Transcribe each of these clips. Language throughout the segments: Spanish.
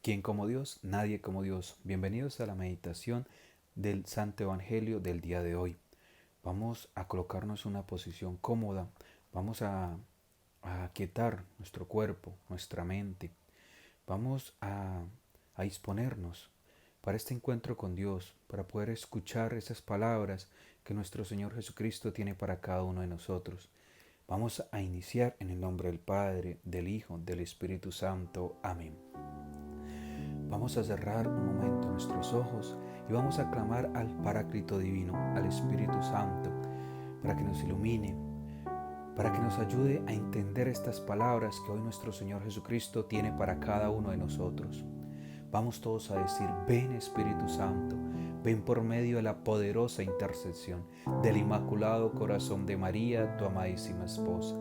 ¿Quién como Dios? Nadie como Dios. Bienvenidos a la meditación del Santo Evangelio del día de hoy. Vamos a colocarnos en una posición cómoda. Vamos a aquietar nuestro cuerpo, nuestra mente. Vamos a disponernos para este encuentro con Dios, para poder escuchar esas palabras que nuestro Señor Jesucristo tiene para cada uno de nosotros. Vamos a iniciar en el nombre del Padre, del Hijo, del Espíritu Santo. Amén. Vamos a cerrar un momento nuestros ojos y vamos a clamar al Paráclito Divino, al Espíritu Santo, para que nos ilumine, para que nos ayude a entender estas palabras que hoy nuestro Señor Jesucristo tiene para cada uno de nosotros. Vamos todos a decir: ven Espíritu Santo, ven por medio de la poderosa intercesión del Inmaculado Corazón de María, tu amadísima esposa.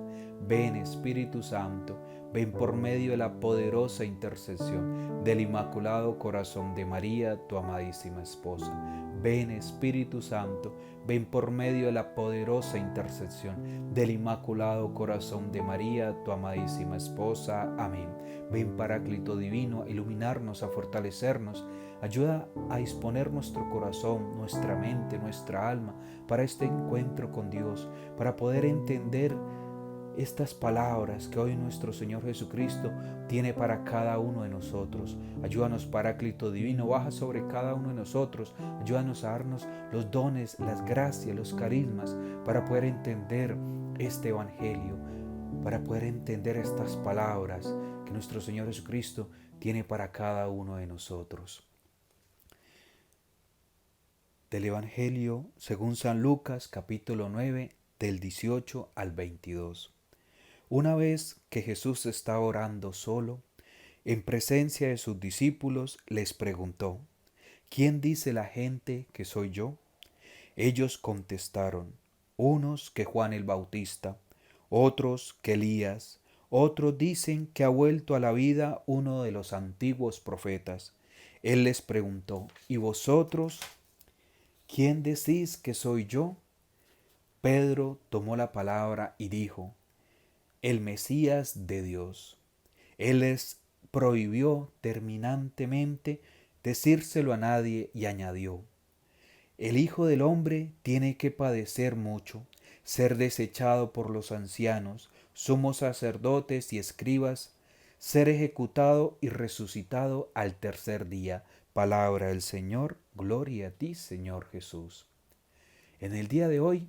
Ven Espíritu Santo, ven por medio de la poderosa intercesión del Inmaculado Corazón de María, tu amadísima esposa. Ven Espíritu Santo, ven por medio de la poderosa intercesión del Inmaculado Corazón de María, tu amadísima esposa. Amén. Ven Paráclito Divino a iluminarnos, a fortalecernos. Ayuda a disponer nuestro corazón, nuestra mente, nuestra alma para este encuentro con Dios, para poder entender estas palabras que hoy nuestro Señor Jesucristo tiene para cada uno de nosotros. Ayúdanos, Paráclito Divino, baja sobre cada uno de nosotros. Ayúdanos a darnos los dones, las gracias, los carismas para poder entender este Evangelio, para poder entender estas palabras que nuestro Señor Jesucristo tiene para cada uno de nosotros. Del Evangelio según San Lucas, capítulo 9, del 18 al 22. Una vez que Jesús estaba orando solo, en presencia de sus discípulos, les preguntó: ¿quién dice la gente que soy yo? Ellos contestaron: unos que Juan el Bautista, otros que Elías, otros dicen que ha vuelto a la vida uno de los antiguos profetas. Él les preguntó: ¿y vosotros quién decís que soy yo? Pedro tomó la palabra y dijo: el Mesías de Dios. Él les prohibió terminantemente decírselo a nadie y añadió: el Hijo del Hombre tiene que padecer mucho, ser desechado por los ancianos, sumos sacerdotes y escribas, ser ejecutado y resucitado al tercer día. Palabra del Señor, gloria a ti, Señor Jesús. En el día de hoy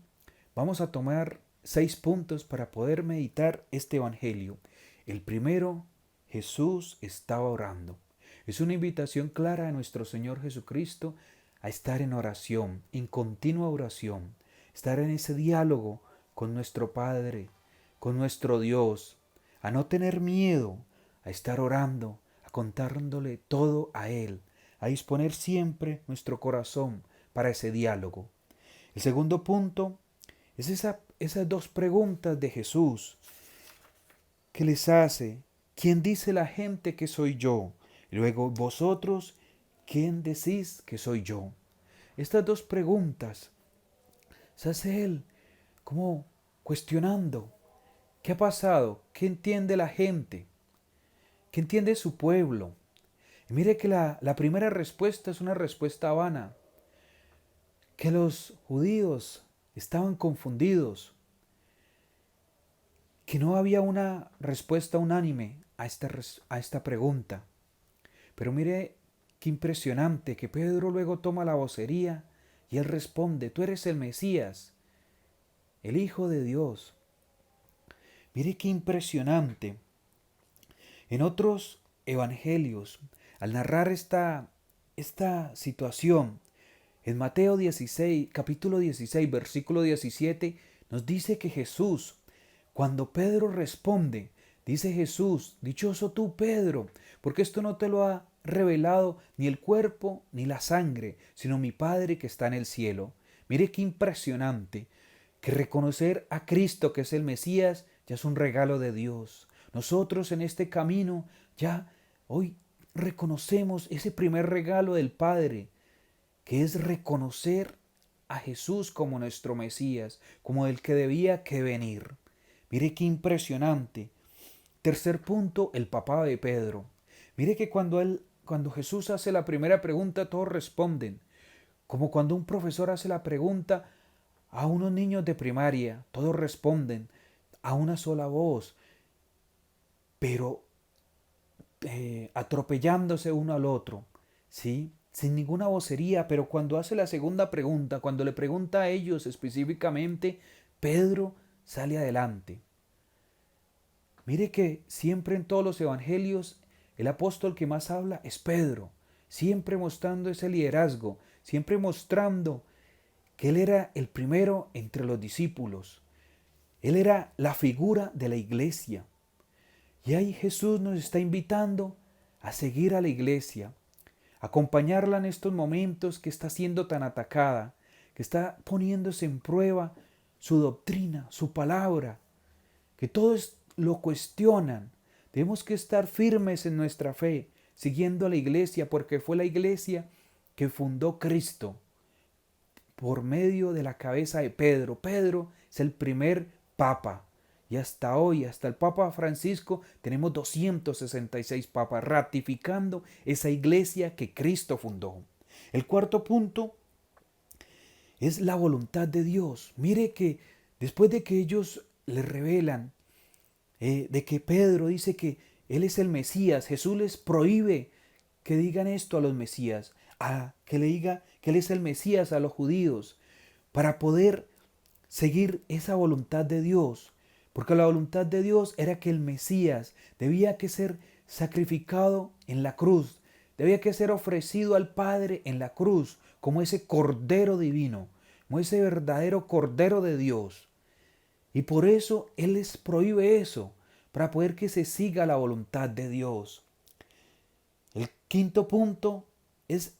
vamos a tomar 6 puntos para poder meditar este Evangelio. El primero: Jesús estaba orando. Es una invitación clara de nuestro Señor Jesucristo a estar en oración, en continua oración, estar en ese diálogo con nuestro Padre, con nuestro Dios, a no tener miedo, a estar orando, a contándole todo a Él, a disponer siempre nuestro corazón para ese diálogo. El segundo punto es esas 2 preguntas de Jesús que les hace: ¿quién dice la gente que soy yo? Y luego: vosotros, ¿quién decís que soy yo? Estas 2 preguntas se hace Él como cuestionando: ¿qué ha pasado? ¿Qué entiende la gente? ¿Qué entiende su pueblo? Y mire que la primera respuesta es una respuesta vana, que los judíos estaban confundidos, que no había una respuesta unánime a esta pregunta. Pero mire qué impresionante que Pedro luego toma la vocería y él responde: tú eres el Mesías, el Hijo de Dios. Mire qué impresionante. En otros evangelios, al narrar esta situación, en Mateo 16, capítulo 16, versículo 17, nos dice que Jesús, cuando Pedro responde, dice Jesús: dichoso tú, Pedro, porque esto no te lo ha revelado ni el cuerpo ni la sangre, sino mi Padre que está en el cielo. Mire qué impresionante, que reconocer a Cristo, que es el Mesías, ya es un regalo de Dios. Nosotros en este camino ya hoy reconocemos ese primer regalo del Padre, que es reconocer a Jesús como nuestro Mesías, como el que debía que venir. Mire qué impresionante. Tercer punto: el papá de Pedro. Mire que cuando él cuando Jesús hace la primera pregunta, todos responden. Como cuando un profesor hace la pregunta a unos niños de primaria, todos responden a una sola voz, pero atropellándose uno al otro, ¿sí? Sin ninguna vocería, pero cuando hace la segunda pregunta, cuando le pregunta a ellos específicamente, Pedro sale adelante. Mire que siempre en todos los evangelios el apóstol que más habla es Pedro, siempre mostrando ese liderazgo, siempre mostrando que él era el primero entre los discípulos. Él era la figura de la iglesia. Y ahí Jesús nos está invitando a seguir a la iglesia, a acompañarla en estos momentos que está siendo tan atacada, que está poniéndose en prueba su doctrina, su palabra, que todos lo cuestionan. Tenemos que estar firmes en nuestra fe, siguiendo a la iglesia, porque fue la iglesia que fundó Cristo por medio de la cabeza de Pedro. Pedro es el primer papa. Y hasta hoy, hasta el Papa Francisco, tenemos 266 papas ratificando esa iglesia que Cristo fundó. El cuarto punto es la voluntad de Dios. Mire que después de que ellos le revelan, de que Pedro dice que Él es el Mesías, Jesús les prohíbe que digan esto a los Mesías, que le diga que Él es el Mesías a los judíos, para poder seguir esa voluntad de Dios. Porque la voluntad de Dios era que el Mesías debía que ser sacrificado en la cruz, debía que ser ofrecido al Padre en la cruz, como ese Cordero divino, como ese verdadero Cordero de Dios. Y por eso Él les prohíbe eso, para poder que se siga la voluntad de Dios. El quinto punto es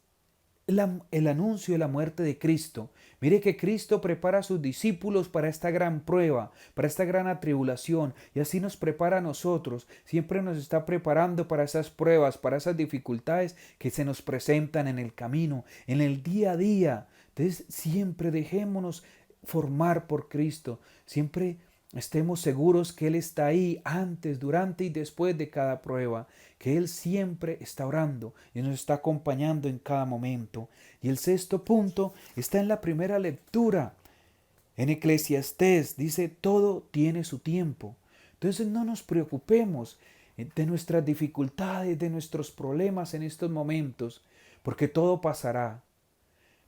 el anuncio de la muerte de Cristo. Mire que Cristo prepara a sus discípulos para esta gran prueba, para esta gran atribulación, y así nos prepara a nosotros. Siempre nos está preparando para esas pruebas, para esas dificultades que se nos presentan en el camino, en el día a día. Entonces siempre dejémonos formar por Cristo, siempre estemos seguros que Él está ahí antes, durante y después de cada prueba, que Él siempre está orando y nos está acompañando en cada momento. Y el sexto punto está en la primera lectura. En Eclesiastés dice, todo tiene su tiempo. Entonces no nos preocupemos de nuestras dificultades, de nuestros problemas en estos momentos, porque todo pasará.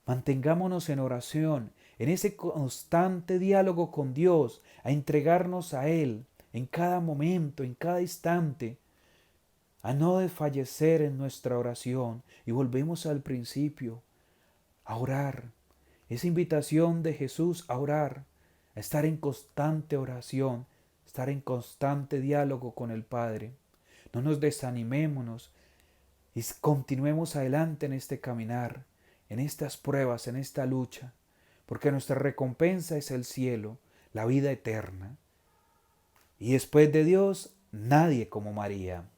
Mantengámonos en oración, en ese constante diálogo con Dios, a entregarnos a Él en cada momento, en cada instante, a no desfallecer en nuestra oración. Y volvemos al principio, a orar. Esa invitación de Jesús a orar, a estar en constante oración, estar en constante diálogo con el Padre. No nos desanimémonos y continuemos adelante en este caminar, en estas pruebas, en esta lucha, porque nuestra recompensa es el cielo, la vida eterna. Y después de Dios, nadie como María.